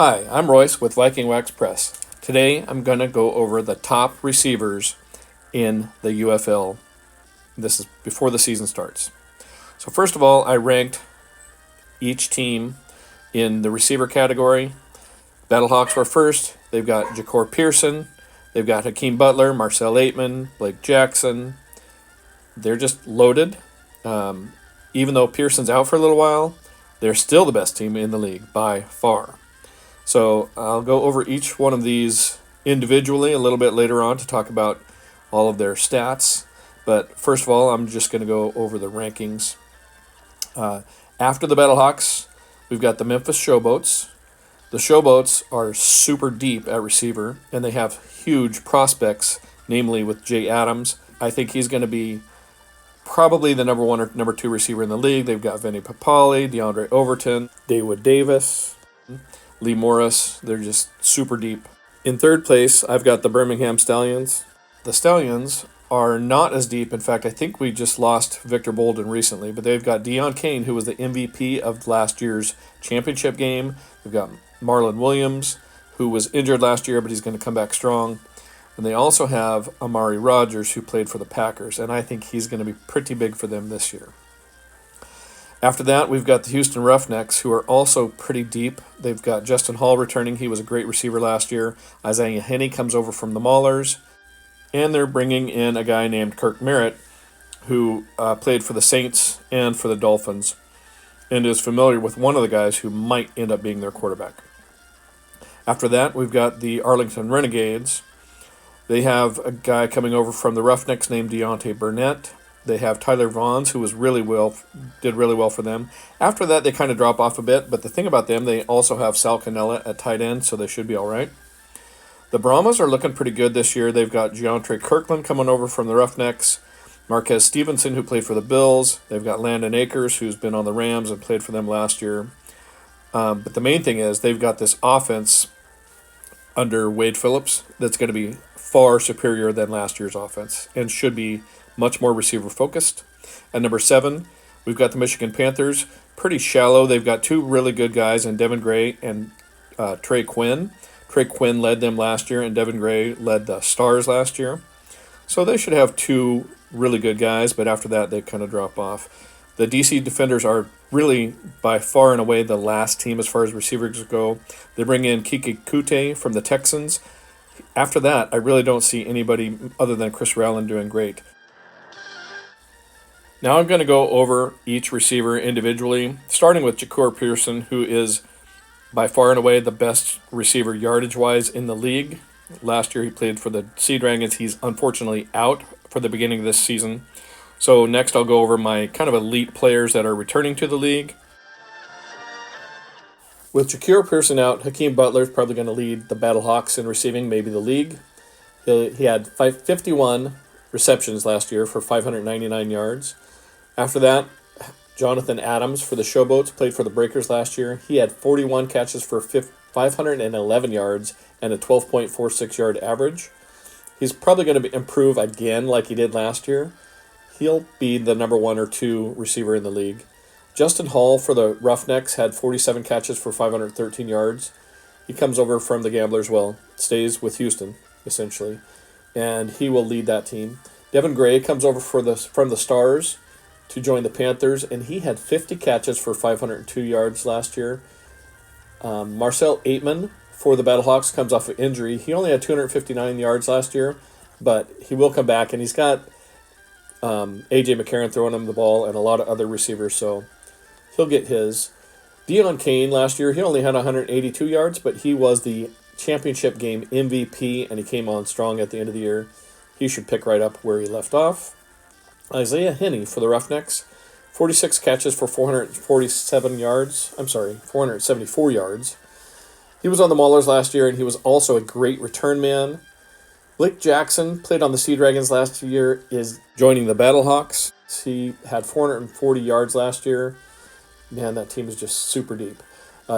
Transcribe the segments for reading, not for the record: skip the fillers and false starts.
Hi, I'm Royce with Viking Wax Press. Today I'm going to go over the top receivers in the UFL. This is before the season starts. So first of all, I ranked each team in the receiver category. Battlehawks were first. They've got Jax Peterson. They've got Hakeem Butler, Marcel Aitman, Blake Jackson. They're just loaded. Even though Pearson's out for a little while, they're still the best team in the league by far. So I'll go over each one of these individually a little bit later on to talk about all of their stats. But first of all, I'm just going to go over the rankings. After the Battlehawks, we've got the Memphis Showboats. The Showboats are super deep at receiver, and they have huge prospects, namely with Jay Adams. I think he's going to be probably the number one or number two receiver in the league. They've got Vinny Papali, DeAndre Overton, David Davis, Lee Morris. They're just super deep. In third place, I've got the Birmingham Stallions. The Stallions are not as deep. In fact, I think we just lost Victor Bolden recently, but they've got Deon Cain, who was the MVP of last year's championship game. They've got Marlon Williams, who was injured last year, but he's going to come back strong. And they also have Amari Rodgers, who played for the Packers, and I think he's going to be pretty big for them this year. After that, we've got the Houston Roughnecks, who are also pretty deep. They've got Justin Hall returning. He was a great receiver last year. Isaiah Henney comes over from the Maulers. And they're bringing in a guy named Kirk Merritt, who played for the Saints and for the Dolphins, and is familiar with one of the guys who might end up being their quarterback. After that, we've got the Arlington Renegades. They have a guy coming over from the Roughnecks named Deontay Burnett. They have Tyler Vaughns, who did really well for them. After that, they kind of drop off a bit, but the thing about them, they also have Sal Cannella at tight end, so they should be all right. The Brahmas are looking pretty good this year. They've got Geontre Kirkland coming over from the Roughnecks, Marquez Stevenson, who played for the Bills. They've got Landon Akers, who's been on the Rams and played for them last year. But the main thing is they've got this offense under Wade Phillips that's going to be far superior than last year's offense and should be much more receiver-focused. At number 7, we've got the Michigan Panthers. Pretty shallow. They've got two really good guys in Devin Gray and Trey Quinn. Trey Quinn led them last year, and Devin Gray led the Stars last year. So they should have two really good guys, but after that, they kind of drop off. The DC Defenders are really, by far and away, the last team as far as receivers go. They bring in Kiki Kute from the Texans. After that, I really don't see anybody other than Chris Rowland doing great. Now I'm going to go over each receiver individually, starting with Jax Peterson, who is by far and away the best receiver yardage-wise in the league. Last year he played for the Sea Dragons. He's unfortunately out for the beginning of this season. So next I'll go over my kind of elite players that are returning to the league. With Jax Peterson out, Hakeem Butler is probably going to lead the Battlehawks in receiving, maybe the league. He had 51 receptions last year for 599 yards. After that, Jonathan Adams for the Showboats played for the Breakers last year. He had 41 catches for 511 yards and a 12.46 yard average. He's probably going to improve again like he did last year. He'll be the number 1 or 2 receiver in the league. Justin Hall for the Roughnecks had 47 catches for 513 yards. He comes over from the Gamblers, stays with Houston, essentially, and he will lead that team. Devin Gray comes over from the Stars to join the Panthers, and he had 50 catches for 502 yards last year. Marcel Aitman for the Battlehawks comes off of injury. He only had 259 yards last year, but he will come back, and he's got A.J. McCarron throwing him the ball and a lot of other receivers, so he'll get his. Deon Cain last year, he only had 182 yards, but he was the championship game MVP, and he came on strong at the end of the year. He should pick right up where he left off. Isaiah Henney for the Roughnecks, 46 catches for 474 yards. He was on the Maulers last year, and he was also a great return man. Blake Jackson played on the Sea Dragons last year, is joining the Battlehawks. He had 440 yards last year. Man, that team is just super deep.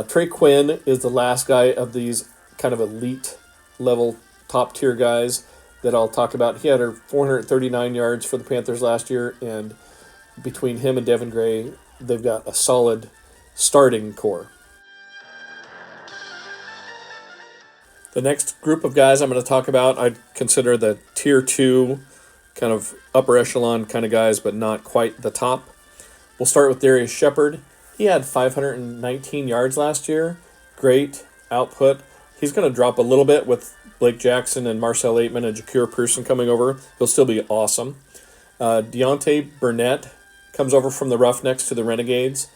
Trey Quinn is the last guy of these kind of elite level top tier guys that I'll talk about. He had 439 yards for the Panthers last year, and between him and Devin Gray, they've got a solid starting core. The next group of guys I'm going to talk about, I'd consider the tier 2, kind of upper echelon kind of guys, but not quite the top. We'll start with Darius Shepard. He had 519 yards last year. Great output. He's going to drop a little bit with Blake Jackson and Marcel Aitman and Jacure Pearson coming over. He'll still be awesome. Deontay Burnett comes over from the Roughnecks to the Renegades.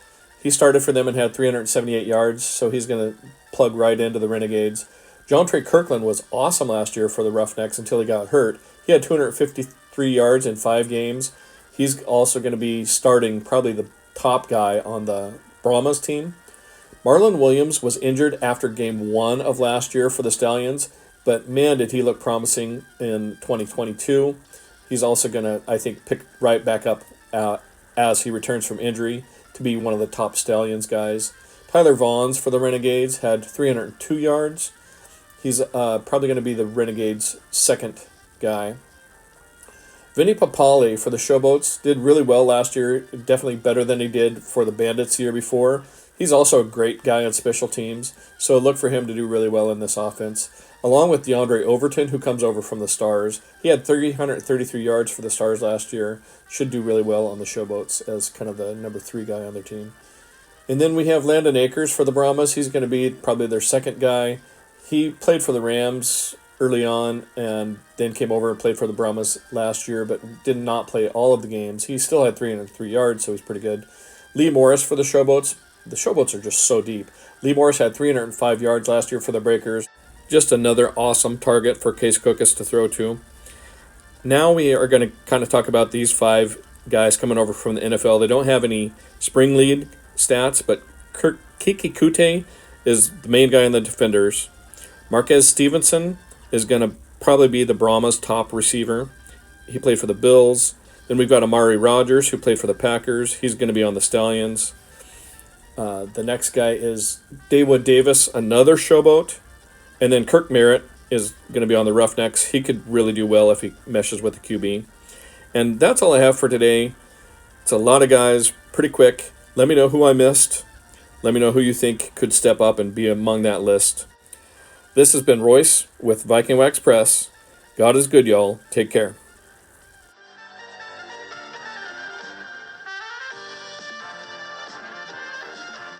He started for them and had 378 yards, so he's going to plug right into the Renegades. Jontre Kirkland was awesome last year for the Roughnecks until he got hurt. He had 253 yards in 5 games. He's also going to be starting probably the top guy on the Brahmas team. Marlon Williams was injured after game 1 of last year for the Stallions, but man, did he look promising in 2022. He's also going to, I think, pick right back up as he returns from injury to be one of the top Stallions guys. Tyler Vaughns for the Renegades had 302 yards. He's probably going to be the Renegades' second guy. Vinny Papale for the Showboats did really well last year, definitely better than he did for the Bandits the year before. He's also a great guy on special teams, so look for him to do really well in this offense. Along with DeAndre Overton, who comes over from the Stars. He had 333 yards for the Stars last year. Should do really well on the Showboats as kind of the number 3 guy on their team. And then we have Landon Akers for the Brahmas. He's going to be probably their second guy. He played for the Rams early on and then came over and played for the Brahmas last year, but did not play all of the games. He still had 303 yards, so he's pretty good. Lee Morris for the Showboats. The Showboats are just so deep. Lee Morris had 305 yards last year for the Breakers. Just another awesome target for Case Cookus to throw to. Now we are going to kind of talk about these 5 guys coming over from the NFL. They don't have any spring lead stats, but Kiki Kute is the main guy in the defenders. Marquez Stevenson is going to probably be the Brahmas' top receiver. He played for the Bills. Then we've got Amari Rogers, who played for the Packers. He's going to be on the Stallions. The next guy is Dawood Davis, another Showboat. And then Kirk Merritt is going to be on the Roughnecks. He could really do well if he meshes with the QB. And that's all I have for today. It's a lot of guys, pretty quick. Let me know who I missed. Let me know who you think could step up and be among that list. This has been Royce with Viking Wax Press. God is good, y'all. Take care.